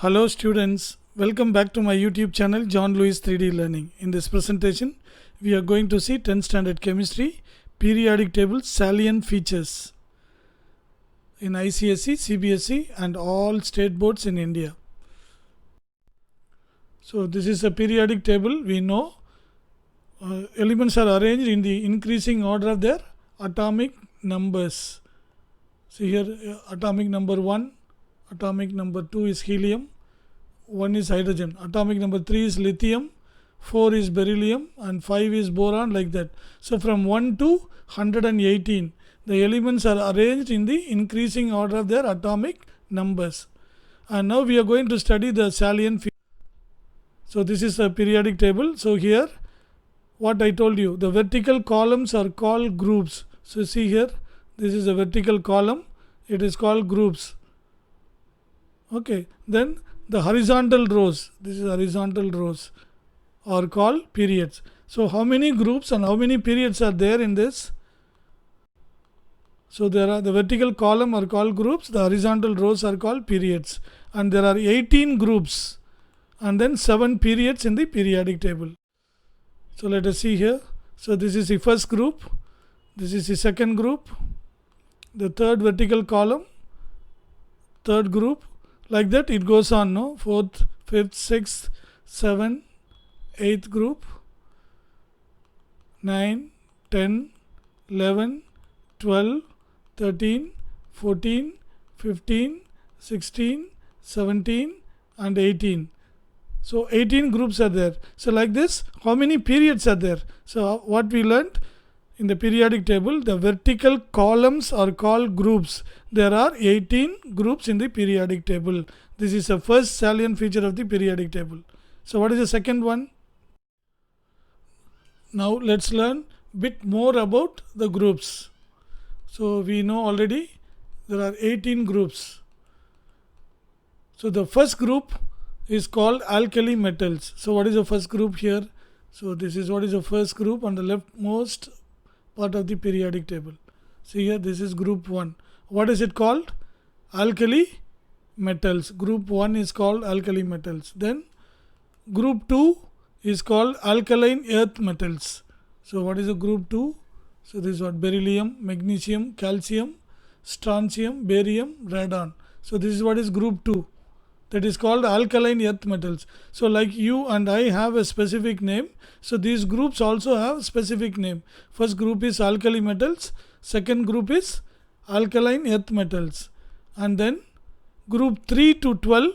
Hello students, welcome back to my YouTube channel John Lewis 3D Learning. In this presentation, we are going to see 10th standard chemistry, periodic table salient features in ICSE, CBSE and all state boards in India. So this is a periodic table. We know elements are arranged in the increasing order of their atomic numbers. See here atomic number 1, atomic number 2 is helium, 1 is hydrogen, atomic number 3 is lithium, 4 is beryllium and 5 is boron, like that. So from 1 to 118 the elements are arranged in the increasing order of their atomic numbers. And now we are going to study the salient features. So this is a periodic table. So here what I told you, the vertical columns are called groups. So see here, this is a vertical column, it is called groups. Okay, then the horizontal rows, this is horizontal rows, are called periods. So how many groups and how many periods are there in this? So there are the vertical column are called groups, the horizontal rows are called periods, and there are 18 groups and then 7 periods in the periodic table. So let us see here. So this is the first group, this is the second group, the third vertical column, third group, like that it goes on, no? 4th, 5th, 6th, 7th, 8th group, 9, 10, 11, 12, 13, 14, 15, 16, 17 and 18. So 18 groups are there. So like this, how many periods are there? So what we learnt in the periodic table, the vertical columns are called groups. There are 18 groups in the periodic table. This is the first salient feature of the periodic table. So what is the second one? Now let's learn bit more about the groups. So we know already there are 18 groups. So the first group is called alkali metals. So what is the first group here? So this is what is the first group on the leftmost part of the periodic table. See here, this is group 1. What is it called? Alkali metals. Group 1 is called alkali metals. Then group 2 is called alkaline earth metals. So what is the group 2? So this is what beryllium, magnesium, calcium, strontium, barium, radon. So this is what is group 2. That is called alkaline earth metals. So like you and I have a specific name, so these groups also have specific name. First group is alkali metals, second group is alkaline earth metals, and then group 3 to 12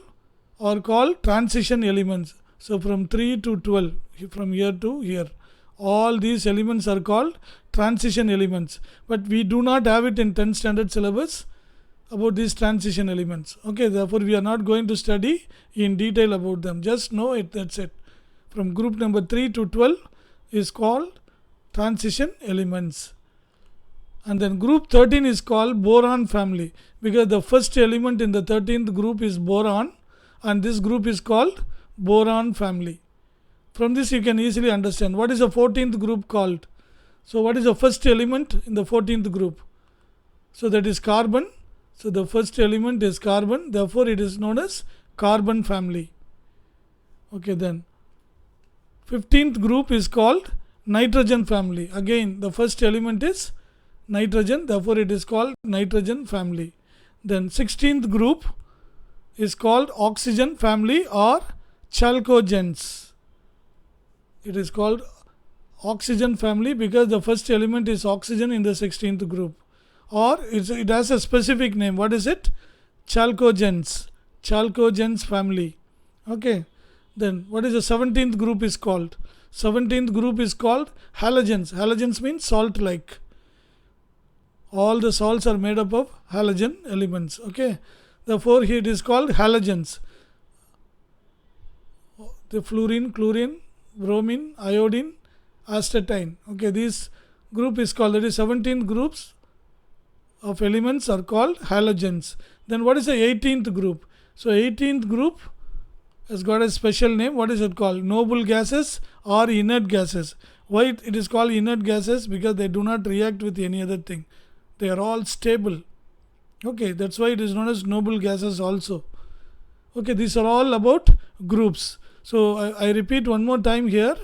are called transition elements. So from 3 to 12, from here to here, all these elements are called transition elements, but we do not have it in 10th standard syllabus about these transition elements. Okay, therefore we are not going to study in detail about them, just know it, that's it. From group number 3 to 12 is called transition elements. And then group 13 is called boron family, because the first element in the 13th group is boron, and this group is called boron family. From this you can easily understand. What is the 14th group called? So what is the first element in the 14th group? So that is carbon. So the first element is carbon, therefore it is known as carbon family. Okay, then 15th group is called nitrogen family. Again the first element is nitrogen, therefore it is called nitrogen family. Then 16th group is called oxygen family or chalcogens. It is called oxygen family because the first element is oxygen in the 16th group. Or it has a specific name. What is it? Chalcogens. Chalcogens family. Okay. Then what is the 17th group is called? 17th group is called halogens. Halogens means salt like. All the salts are made up of halogen elements. Okay. Therefore here it is called halogens. The fluorine, chlorine, bromine, iodine, astatine. Okay. This group is called, that is 17 groups of elements are called halogens. Then what is the 18th group? So 18th group has got a special name. What is it called? Noble gases or inert gases. Why it is called inert gases? Because they do not react with any other thing. They are all stable. Okay, that's why it is known as noble gases also. Okay, these are all about groups. So I repeat one more time here.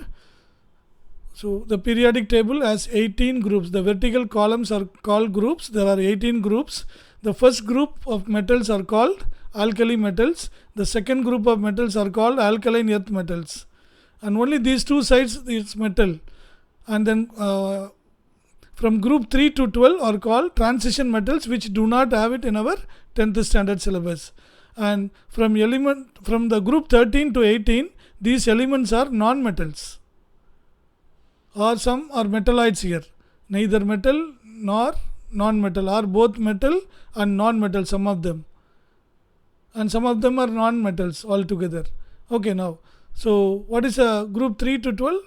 So the periodic table has 18 groups. The vertical columns are called groups. There are 18 groups. The first group of metals are called alkali metals. The second group of metals are called alkaline earth metals. And only these two sides is metal. And then from group 3 to 12 are called transition metals, which do not have it in our 10th standard syllabus. And from the group 13 to 18, these elements are non-metals, or some are metalloids here, neither metal nor non-metal, or both metal and non-metal, some of them, and some of them are non-metals altogether. Okay, now, so what is group 3 to 12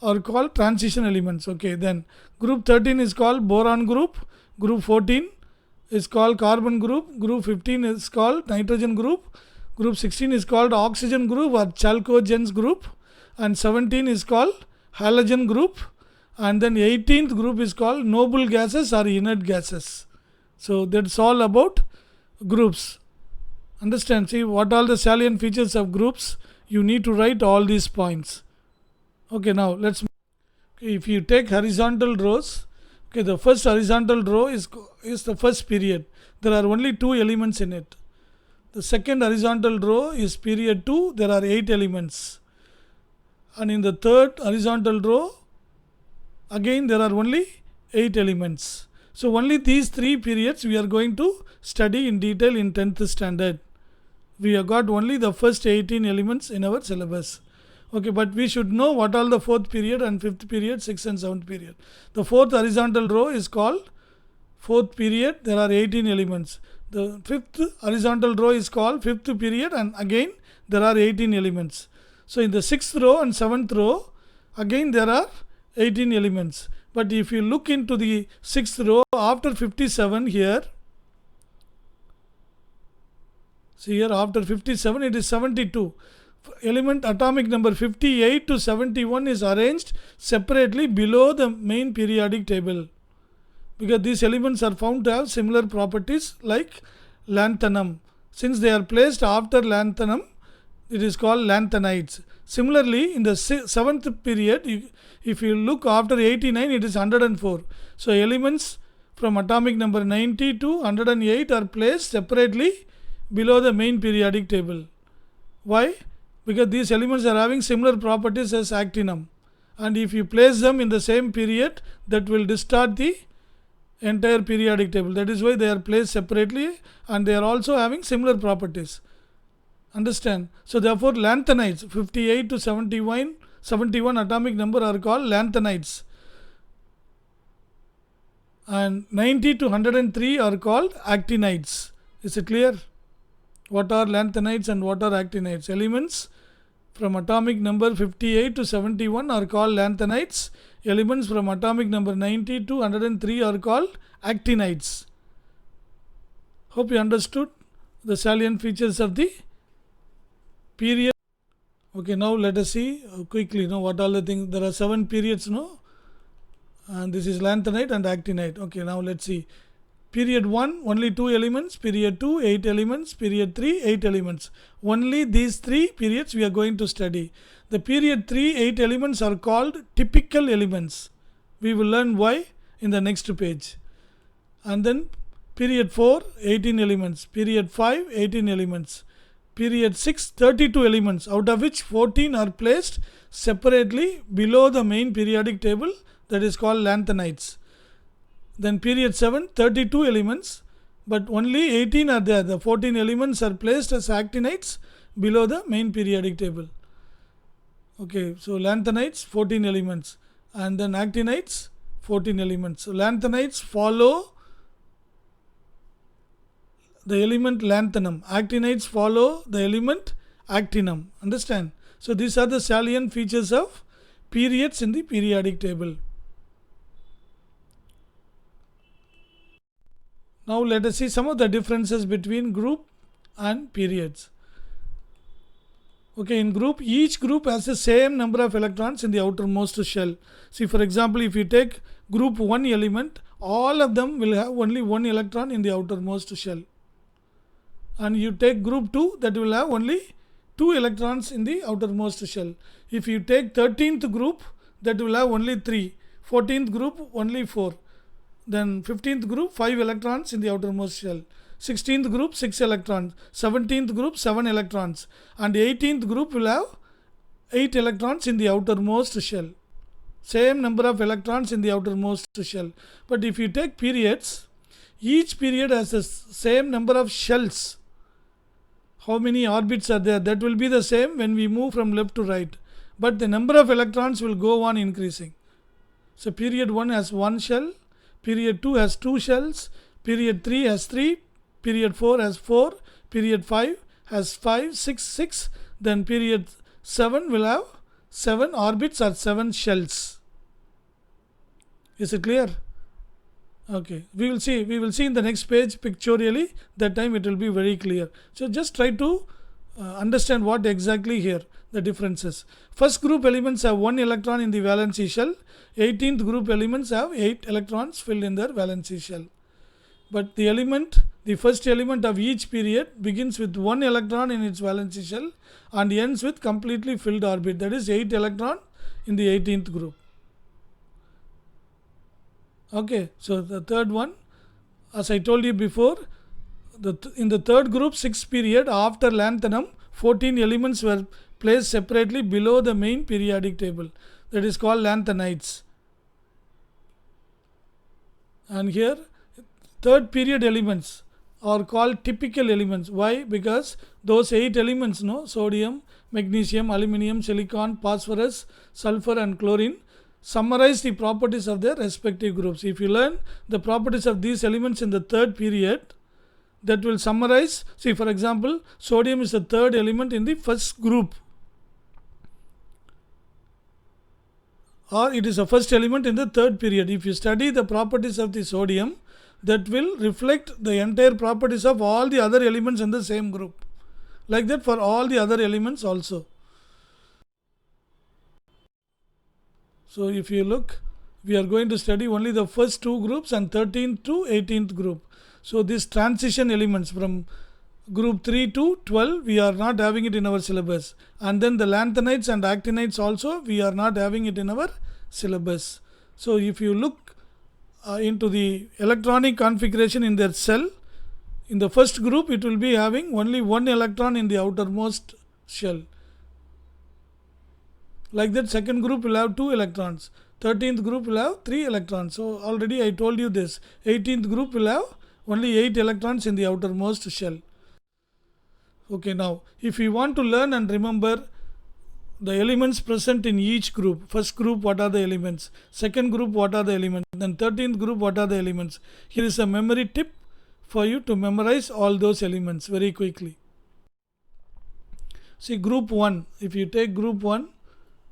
are called transition elements. Okay, then group 13 is called boron group, group 14 is called carbon group, group 15 is called nitrogen group, group 16 is called oxygen group or chalcogens group, and 17 is called halogen group, and then 18th group is called noble gases or inert gases. So that's all about groups. Understand? See what all the salient features of groups. You need to write all these points. Okay, now let's. Okay, if you take horizontal rows, okay, the first horizontal row is the first period. There are only 2 elements in it. The second horizontal row is period 2. There are 8 elements. And in the third horizontal row, again there are only 8 elements. So only these 3 periods we are going to study in detail in 10th standard. We have got only the first 18 elements in our syllabus. Okay, but we should know what all the 4th period and 5th period, 6th and 7th period. The 4th horizontal row is called 4th period. There are 18 elements. The 5th horizontal row is called 5th period, and again there are 18 elements. So in the 6th row and 7th row, again there are 18 elements. But if you look into the 6th row, after 57 here, see here after 57 it is 72. Element atomic number 58 to 71 is arranged separately below the main periodic table, because these elements are found to have similar properties like lanthanum. Since they are placed after lanthanum, it is called lanthanides. Similarly, in the 7th period, if you look after 89, it is 104. So elements from atomic number 90 to 108 are placed separately below the main periodic table. Why? Because these elements are having similar properties as actinum, and if you place them in the same period, that will distort the entire periodic table. That is why they are placed separately, and they are also having similar properties. Understand? So therefore lanthanides 58 to 71 atomic number are called lanthanides, and 90 to 103 are called actinides. Is it clear? What are lanthanides and what are actinides? Elements from atomic number 58 to 71 are called lanthanides. Elements from atomic number 90 to 103 are called actinides. Hope you understood the salient features of the period. Okay, now let us see quickly what all the things. There are 7 periods, and this is lanthanide and actinide. Okay, now let's see. Period 1, only 2 elements. Period 2, 8 elements. Period 3, 8 elements. Only these 3 periods we are going to study. The period 3, 8 elements are called typical elements. We will learn why in the next page. And then period 4, 18 elements. Period 5, 18 elements. Period 6, 32 elements, out of which 14 are placed separately below the main periodic table, that is called lanthanides. Then period 7, 32 elements, but only 18 are there. The 14 elements are placed as actinides below the main periodic table. Okay, so lanthanides 14 elements, and then actinides 14 elements. So lanthanides follow the element lanthanum. Actinides follow the element actinum. Understand? So these are the salient features of periods in the periodic table. Now let us see some of the differences between group and periods. Okay, in group, each group has the same number of electrons in the outermost shell. See, for example, if you take group 1 element, all of them will have only 1 electron in the outermost shell. and you take group 2, that will have only 2 electrons in the outermost shell. If you take 13th group, that will have only 3. 14th group only 4. Then 15th group 5 electrons in the outermost shell. 16th group 6 electrons. 17th group 7 electrons. And 18th group will have 8 electrons in the outermost shell. Same number of electrons in the outermost shell. But if you take periods, each period has the same number of shells. How many orbits are there? That will be the same when we move from left to right. But the number of electrons will go on increasing. So period 1 has 1 shell, period 2 has 2 shells, period 3 has 3, period 4 has 4, period 5 has 5, 6, then period 7 will have 7 orbits or 7 shells. Is it clear? Okay, we will see in the next page pictorially. That time it will be very clear. So just try to understand what exactly here the differences. First group elements have 1 electron in the valency shell. 18th group elements have 8 electrons filled in their valency shell. But the first element of each period begins with 1 electron in its valency shell and ends with completely filled orbit, that is 8 electron in the 18th group. Okay, so the third one, as I told you before, in the third group 6 period after lanthanum, 14 elements were placed separately below the main periodic table. That is called lanthanides. And here third period elements are called typical elements. Why? Because those 8 elements, sodium, magnesium, aluminum, silicon, phosphorus, sulfur and chlorine, summarize the properties of their respective groups. If you learn the properties of these elements in the third period, that will summarize. See, for example, sodium is the third element in the first group, or it is the first element in the third period. If you study the properties of the sodium, that will reflect the entire properties of all the other elements in the same group. Like that for all the other elements also. So if you look, we are going to study only the first 2 groups and 13th to 18th group. So these transition elements from group 3 to 12, we are not having it in our syllabus. And then the lanthanides and actinides also, we are not having it in our syllabus. So if you look into the electronic configuration in their cell, in the first group it will be having only 1 electron in the outermost shell. Like that, second group will have 2 electrons. 13th group will have 3 electrons. So already I told you this. 18th group will have only 8 electrons in the outermost shell. Okay, now if we want to learn and remember the elements present in each group, first group what are the elements, second group what are the elements, then 13th group what are the elements. Here is a memory tip for you to memorize all those elements very quickly. See group 1, if you take group 1,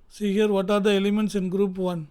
see here what are the elements in group 1.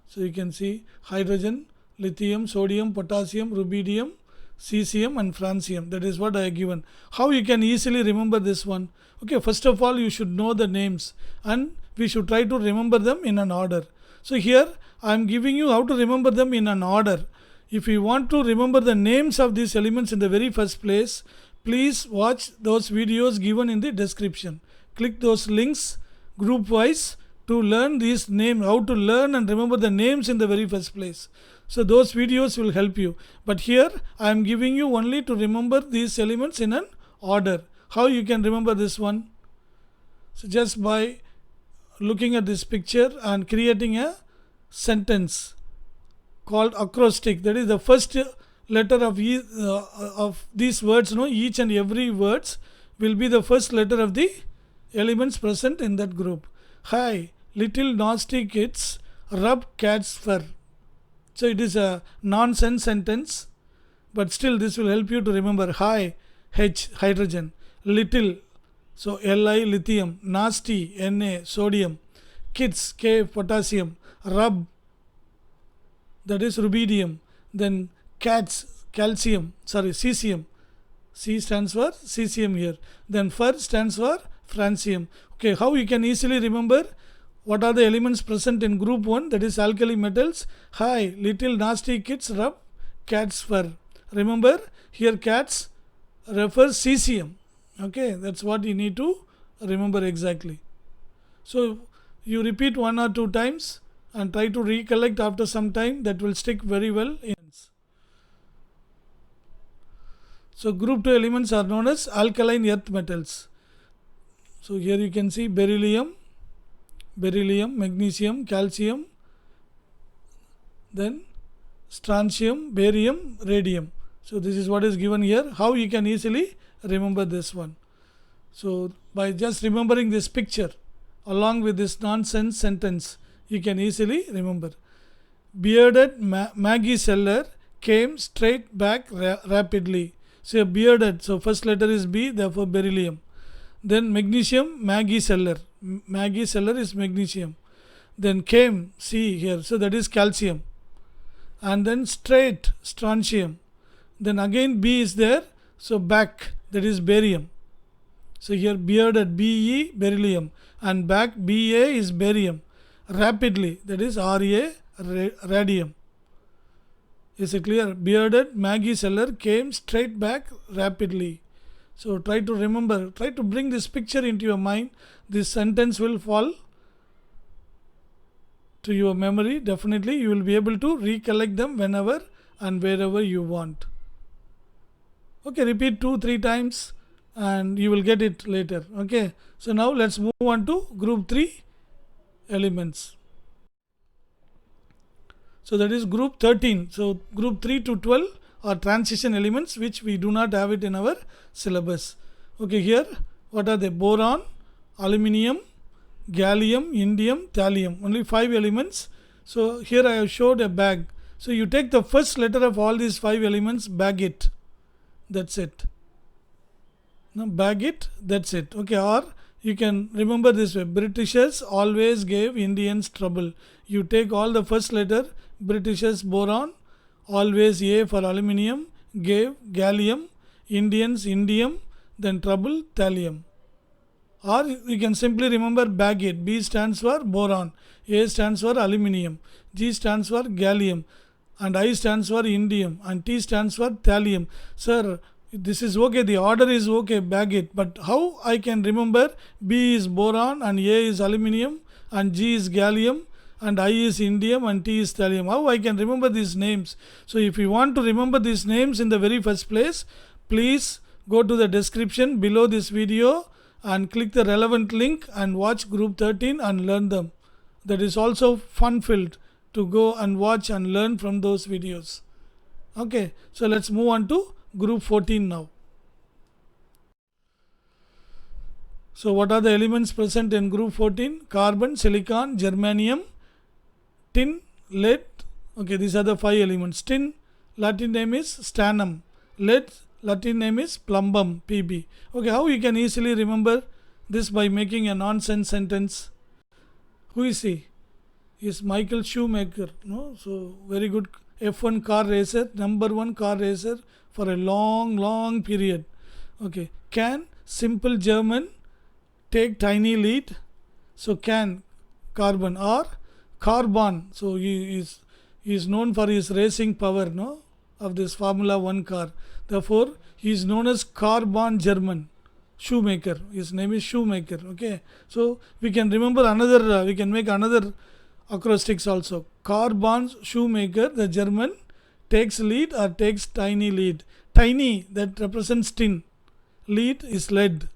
So you can see hydrogen, lithium, sodium, potassium, rubidium, cesium and francium. That is what I have given. How you can easily remember this one? Okay, first of all you should know the names and we should try to remember them in an order. So here I am giving you how to remember them in an order. If you want to remember the names of these elements in the very first place, please watch those videos given in the description. Click those links group wise to learn these names, how to learn and remember the names in the very first place. So those videos will help you. But here I am giving you only to remember these elements in an order. How you can remember this one? So just by looking at this picture and creating a sentence called acrostic. That is the first letter of these words. Each and every words will be the first letter of the elements present in that group. Hi, little nasty kids rub cat's fur. So it is a nonsense sentence, but still this will help you to remember. Hi, H, hydrogen, little, so Li, lithium, nasty, Na, sodium, kids, K, potassium, rub, that is rubidium, then cats, cesium, C stands for cesium here, then fur stands for francium. Okay, how you can easily remember what are the elements present in group 1, that is alkali metals. Hi, little nasty kids rub cat's fur. remember here cats refers cesium. Okay, that's what you need to remember exactly. So you repeat 1 or 2 times and try to recollect after some time. That will stick very well in. So group 2 elements are known as alkaline earth metals. So here you can see beryllium, magnesium, calcium, then strontium, barium, radium. So this is what is given here. How you can easily remember this one. So by just remembering this picture along with this nonsense sentence, you can easily remember. Bearded Maggie Seller came straight back rapidly. So bearded, so first letter is B, therefore beryllium. Then magnesium, Maggie Seller. Maggie Seller is magnesium. Then came, C here, so that is calcium. And then straight, strontium. Then again B is there, so back, that is barium. So here bearded, Be, beryllium. And back, Ba is barium. Rapidly, that is Ra, radium. Is it clear? Bearded Maggie Seller came straight back rapidly. So try to remember, try to bring this picture into your mind. This sentence will fall to your memory. Definitely you will be able to recollect them whenever and wherever you want. Okay, repeat 2-3 times and you will get it later. Okay, so now let's move on to group 3 elements. So that is group 13. So group 3 to 12 are transition elements which we do not have it in our syllabus. Okay, here what are they? Boron, aluminium, gallium, indium, thallium. Only 5 elements. So here I have showed a bag. So you take the first letter of all these 5 elements, bag it. That's it. Now bag it, that's it. Okay, or you can remember this way. Britishers always gave Indians trouble. You take all the first letter, Britishers boron, always A for aluminium, gave gallium, Indians indium, then trouble thallium. Or you can simply remember bag it. B stands for boron, A stands for aluminium, G stands for gallium, and I stands for indium, and T stands for thallium. Sir, this is okay, the order is okay, bag it, but how I can remember B is boron and A is aluminium and G is gallium and I is indium and T is thallium? How I can remember these names? So if you want to remember these names in the very first place, please go to the description below this video and click the relevant link and watch group 13 and learn them. That is also fun filled to go and watch and learn from those videos. Okay, so let's move on to group 14 now. So what are the elements present in group 14? Carbon, silicon, germanium, tin, lead. Okay, these are the 5 elements. Tin, Latin name is stannum. Lead, Latin name is plumbum, Pb. Okay, how you can easily remember this? By making a nonsense sentence. Who is he? He is Michael Schumacher. No? So very good F1 car racer, number 1 car racer for a long period. Okay, can, simple German, take tiny lead. So can, carbon, or carbon. So he is known for his racing power, no, of this Formula 1 car. Therefore, he is known as Carbon German. Schumacher. His name is Schumacher. Okay. So we can remember another. We can make another acrostics also. Carbon Schumacher, the German, takes lead or takes tiny lead. Tiny, that represents tin. Lead is lead.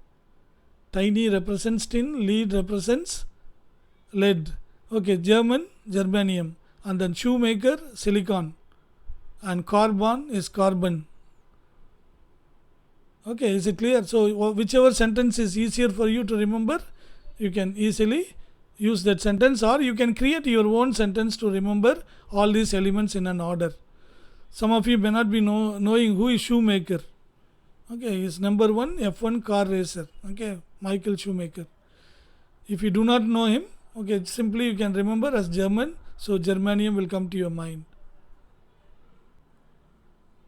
Tiny represents tin. Lead represents lead. Okay. German, germanium, and then Schumacher, silicon, and carbon is carbon. Okay, is it clear? So whichever sentence is easier for you to remember, you can easily use that sentence, or you can create your own sentence to remember all these elements in an order. Some of you may not be knowing who is Schumacher. Okay, he is number 1 F1 car racer. Okay, Michael Schumacher. If you do not know him, okay, simply you can remember as German. So germanium will come to your mind.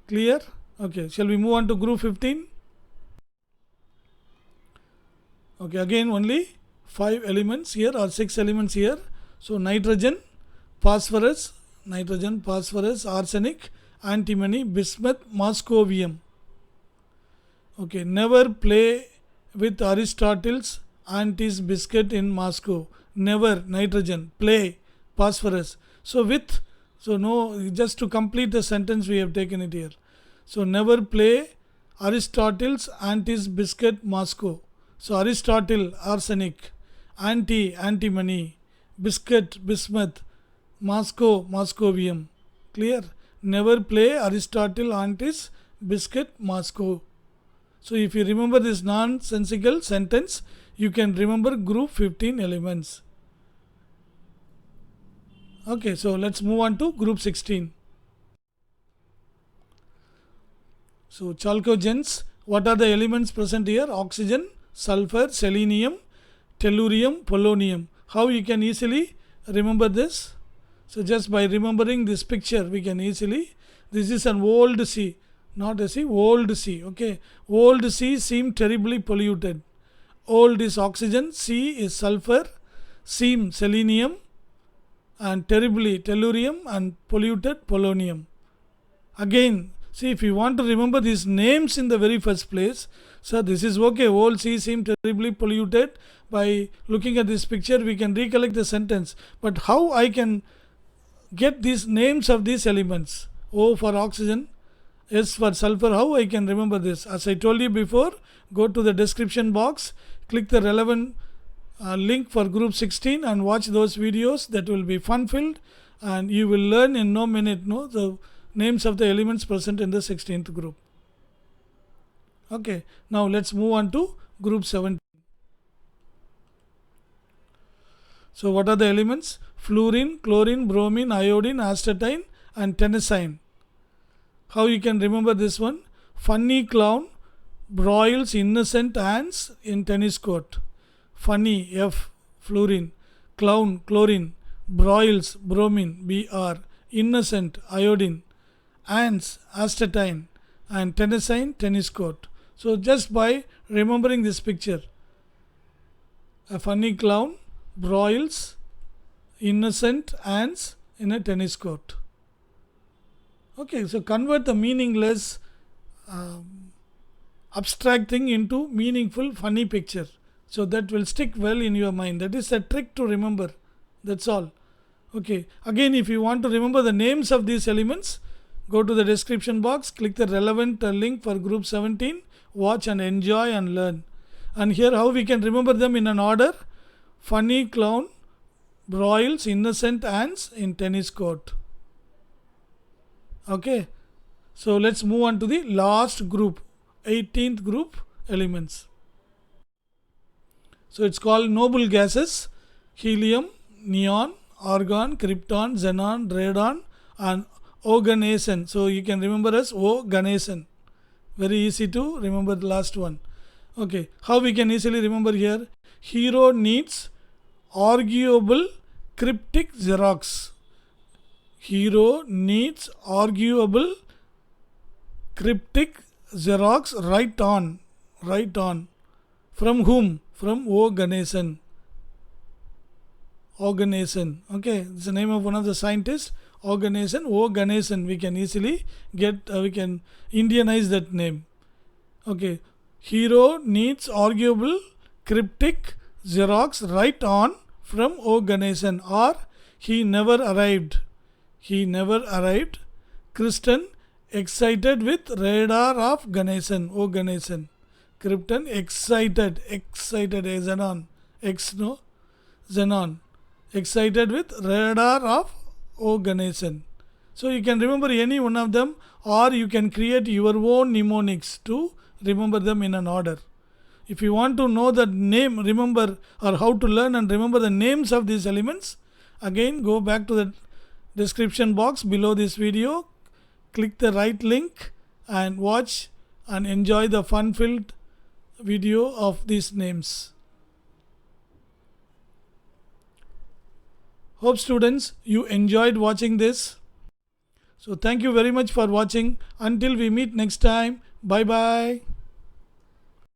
Clear? Okay, shall we move on to group 15? Okay, again only 5 elements here or 6 elements here. So nitrogen, phosphorus, arsenic, antimony, bismuth, moscovium. Okay, never play with Aristotle's antis biscuit in Moscow. Never, nitrogen. Play, phosphorus. So with, so no, just to complete the sentence we have taken it here. So never play Aristotle's antis biscuit Moscow. So Aristotle, arsenic. Antimony. Biscuit, bismuth. Moscow, moscovium. Clear? Never play Aristotle antis biscuit Moscow. So if you remember this nonsensical sentence, you can remember group 15 elements. Okay, so let's move on to group 16. So chalcogens, what are the elements present here? Oxygen, sulfur, selenium, tellurium, polonium. How you can easily remember this? So just by remembering this picture, we can easily, this is an old sea. Not a sea, old sea. Okay, old sea seem terribly polluted. Old is oxygen, sea is sulfur, seem selenium, and terribly tellurium, and polluted polonium. Again, see, if you want to remember these names in the very first place, so this is okay. Old sea seem terribly polluted. By looking at this picture, we can recollect the sentence. But how I can get these names of these elements? O for oxygen, S for sulfur. How I can remember this? As I told you before, go to the description box, click the relevant link for group 16 and watch those videos. That will be fun filled, and you will learn in no minute the names of the elements present in the 16th group. Okay, now let's move on to group 17. So what are the elements? Fluorine, chlorine, bromine, iodine, astatine and tennessine. How you can remember this one? Funny clown broils innocent ants in tennis court. Funny, F, fluorine. Clown, chlorine. Broils, bromine, Br. Innocent, iodine. Ants, astatine. And tennessine, tennis court. So just by remembering this picture, a funny clown broils innocent ants in a tennis court. Okay, so convert the meaningless abstract thing into meaningful funny picture. So that will stick well in your mind. That is a trick to remember. That's all. Okay, again, if you want to remember the names of these elements, go to the description box, click the relevant link for group 17, watch and enjoy and learn. And here how we can remember them in an order. Funny clown broils innocent ants in tennis court. Okay, so let's move on to the last group, 18th group elements. So it's called noble gases: helium, neon, argon, krypton, xenon, radon and oganesson. So you can remember as oganesson. Very easy to remember the last one. Okay, how we can easily remember here? Hero needs arguable cryptic Xerox. Hero needs arguable cryptic Xerox. Write on. From whom? From O. Ganesan. Okay, it's the name of one of the scientists. O. Ganesan. We can easily get, we can Indianize that name. Okay, hero needs arguable cryptic Xerox. Write on from O. Ganesan. Or he never arrived. Kristen excited with radar of Ganesan. O. Ganesan. Krypton excited Xenon. Xenon. Excited with radar of O. Ganesan. So you can remember any one of them, or you can create your own mnemonics to remember them in an order. If you want to know the name, remember, or how to learn and remember the names of these elements, again go back to the description box below this video, click the right link and watch and enjoy the fun-filled video of these names. Hope students you enjoyed watching this. So thank you very much for watching. Until we meet next time, bye bye.